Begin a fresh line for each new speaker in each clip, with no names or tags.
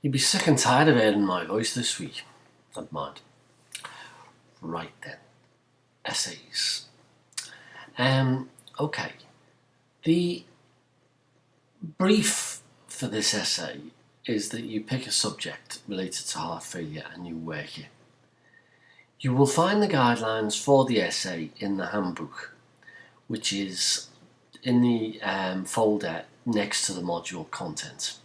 You'd be sick and tired of hearing my voice this week. Not mind. Right then. Essays. Okay. The brief for this essay is that you pick a subject related to heart failure and you work it. You will find the guidelines for the essay in the handbook, which is in the folder next to the module content.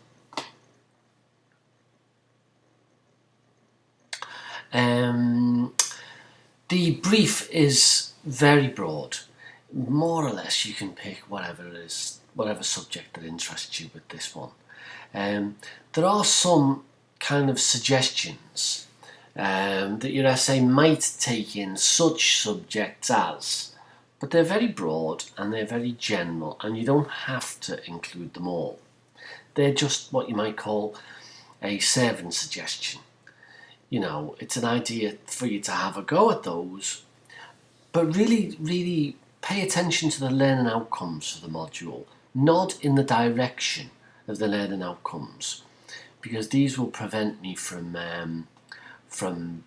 The brief is very broad. More or less you can pick whatever subject that interests you with this one. There are some kind of suggestions that your essay might take in such subjects as, but they're very broad and they're very general and you don't have to include them all. They're just what you might call a serving suggestion. You know, it's an idea for you to have a go at those, but really pay attention to the learning outcomes for the module, nod in the direction of the learning outcomes, because these will prevent me from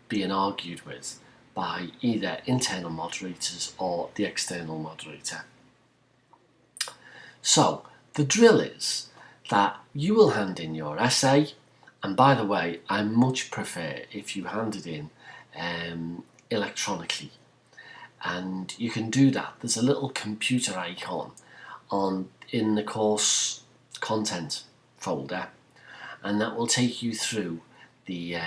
being argued with by either internal moderators or the external moderator. So the drill is that you will hand in your essay, and by the way, I much prefer if you hand it in electronically, and you can do that. There's a little computer icon in the course content folder, and that will take you through the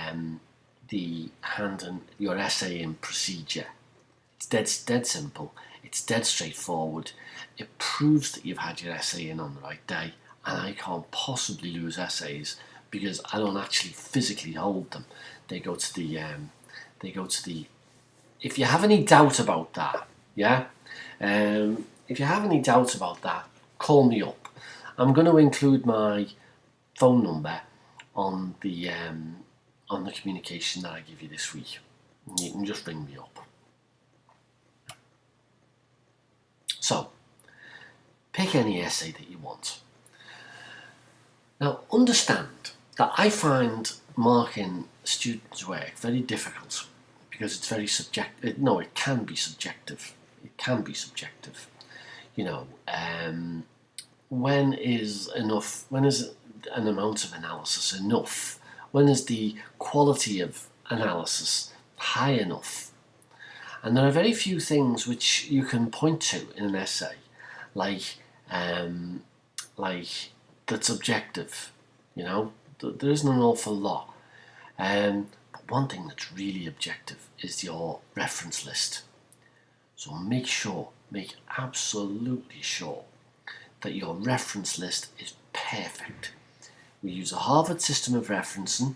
handing your essay in procedure. It's dead simple. It's dead straightforward. It proves that you've had your essay in on the right day, and I can't possibly lose essays because I don't actually physically hold them. They go to the if you have any doubt about that, if you have any doubt about that, call me up. I'm going to include my phone number on the communication that I give you this week. You can just ring me up. So, pick any essay that you want. Now, understand that I find marking students' work very difficult because it's very subjective. No, it can be subjective. It can be subjective. You know, when is enough? When is an amount of analysis enough? When is the quality of analysis high enough? And there are very few things which you can point to in an essay, like that's objective. You know, there isn't an awful lot. But one thing that's really objective is your reference list. So make absolutely sure that your reference list is perfect. We use a Harvard system of referencing.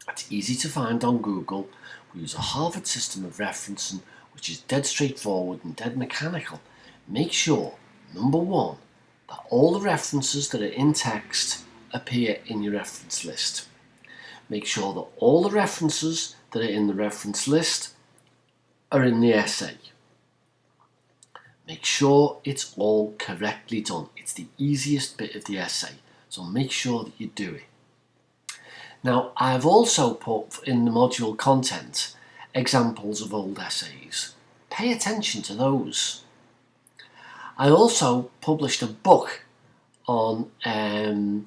It's easy to find on Google. We use a Harvard system of referencing, which is dead straightforward and dead mechanical. Make sure, number one, that all the references that are in text appear in your reference list. Make sure that all the references that are in the reference list are in the essay. Make sure it's all correctly done. It's the easiest bit of the essay, so make sure that you do it. Now, I've also put in the module content examples of old essays. Pay attention to those. I also published a book on, and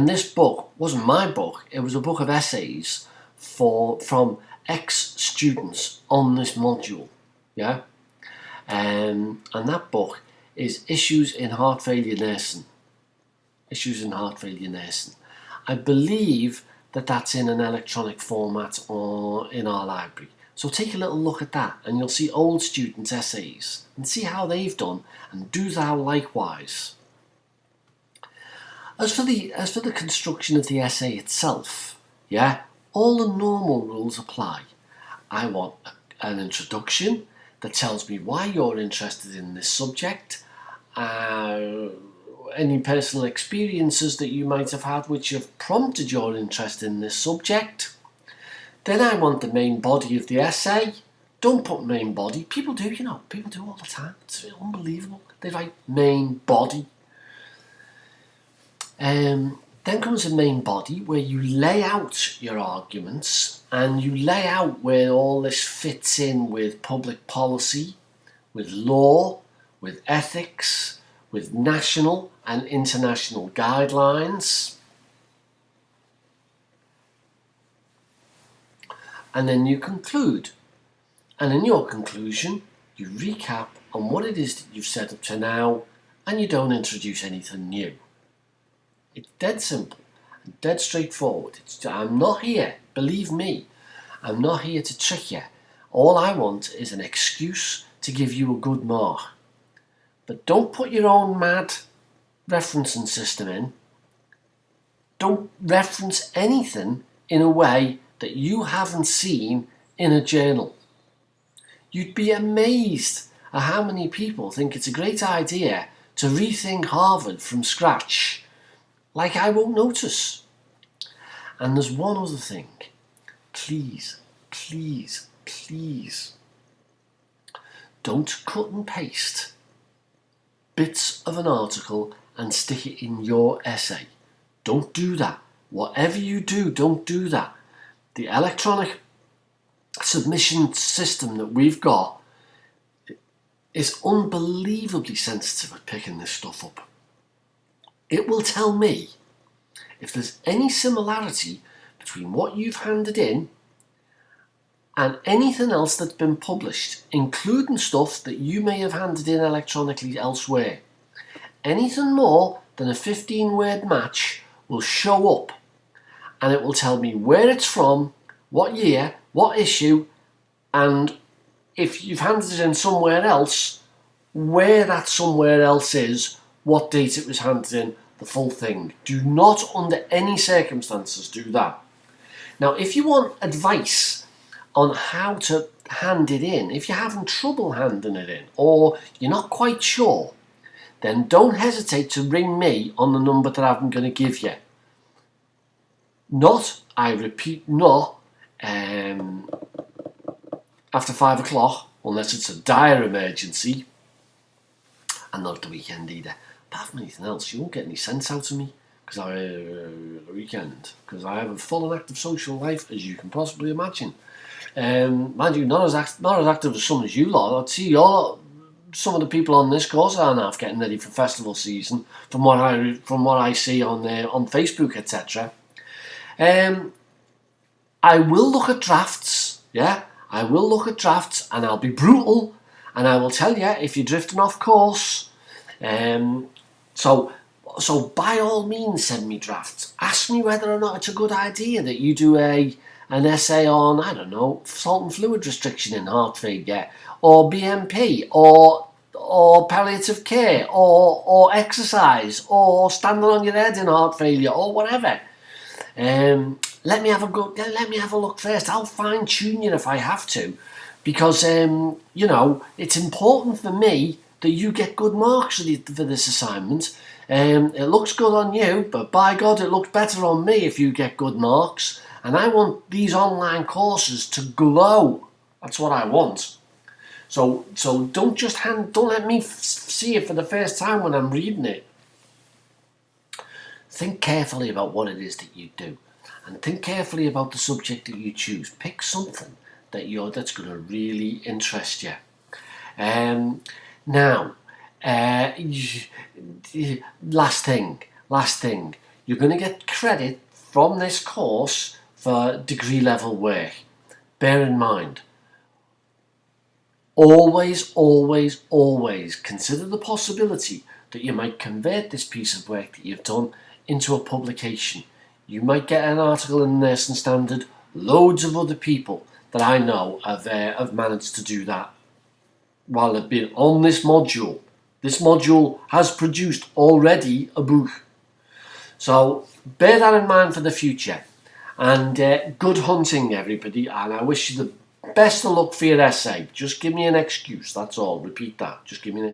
this book wasn't my book, it was a book of essays from ex-students on this module, and that book is Issues in Heart Failure Nursing. Issues in Heart Failure Nursing. I believe that that's in an electronic format or in our library. So take a little look at that and you'll see old students' essays and see how they've done, and do thou likewise. As for the construction of the essay itself, all the normal rules apply. I want an introduction that tells me why you're interested in this subject, any personal experiences that you might have had which have prompted your interest in this subject. Then I want the main body of the essay. Don't put main body. People do, people do all the time. It's unbelievable. They write main body. Then Then comes the main body, where you lay out your arguments and you lay out where all this fits in with public policy, with law, with ethics, with national and international guidelines. And then you conclude. And in your conclusion, you recap on what it is that you've said up to now, and you don't introduce anything new. It's dead simple and dead straightforward. I'm not here, believe me, I'm not here to trick you. All I want is an excuse to give you a good mark. But don't put your own mad referencing system in. Don't reference anything in a way that you haven't seen in a journal. You'd be amazed at how many people think it's a great idea to rethink Harvard from scratch. Like I won't notice. And there's one other thing. Please, please, please, don't cut and paste bits of an article and stick it in your essay. Don't do that. Whatever you do, don't do that. The electronic submission system that we've got is unbelievably sensitive at picking this stuff up. It will tell me if there's any similarity between what you've handed in and anything else that's been published, including stuff that you may have handed in electronically elsewhere. Anything more than a 15-word match will show up, and it will tell me where it's from, what year, what issue, and if you've handed it in somewhere else, where that somewhere else is, what date it was handed in, the full thing. Do not under any circumstances do that. Now, if you want advice on how to hand it in, if you're having trouble handing it in, or you're not quite sure, then don't hesitate to ring me on the number that I'm going to give you. Not, I repeat, not after 5 o'clock, unless it's a dire emergency, and not at the weekend either. Apart from anything else, you won't get any sense out of me because I have a full and active social life, as you can possibly imagine. Mind you, not as active as some as you lot. I'd see some of the people on this course are now getting ready for festival season, from what I see on Facebook, etc. I will look at drafts, yeah. I will look at drafts, and I'll be brutal, and I will tell you if you're drifting off course. So by all means, send me drafts. Ask me whether or not it's a good idea that you do an essay on, I don't know, salt and fluid restriction in heart failure, or BMP, or palliative care, or exercise, or standing on your head in heart failure, or whatever. Let me have a look first. I'll fine tune you if I have to, because it's important for me that you get good marks for this assignment. It looks good on you, but by God, it looks better on me if you get good marks. And I want these online courses to glow. That's what I want. So don't let me see it for the first time when I'm reading it. Think carefully about what it is that you do, and think carefully about the subject that you choose. Pick something that's going to really interest you. Now, last thing. You're going to get credit from this course for degree level work. Bear in mind, always consider the possibility that you might convert this piece of work that you've done into a publication. You might get an article in the Nursing Standard. Loads of other people that I know have managed to do that while they've been on this module. This module has produced already a book. So bear that in mind for the future. And good hunting, everybody. And I wish you the best of luck for your essay. Just give me an excuse, that's all. Repeat that. Just give me an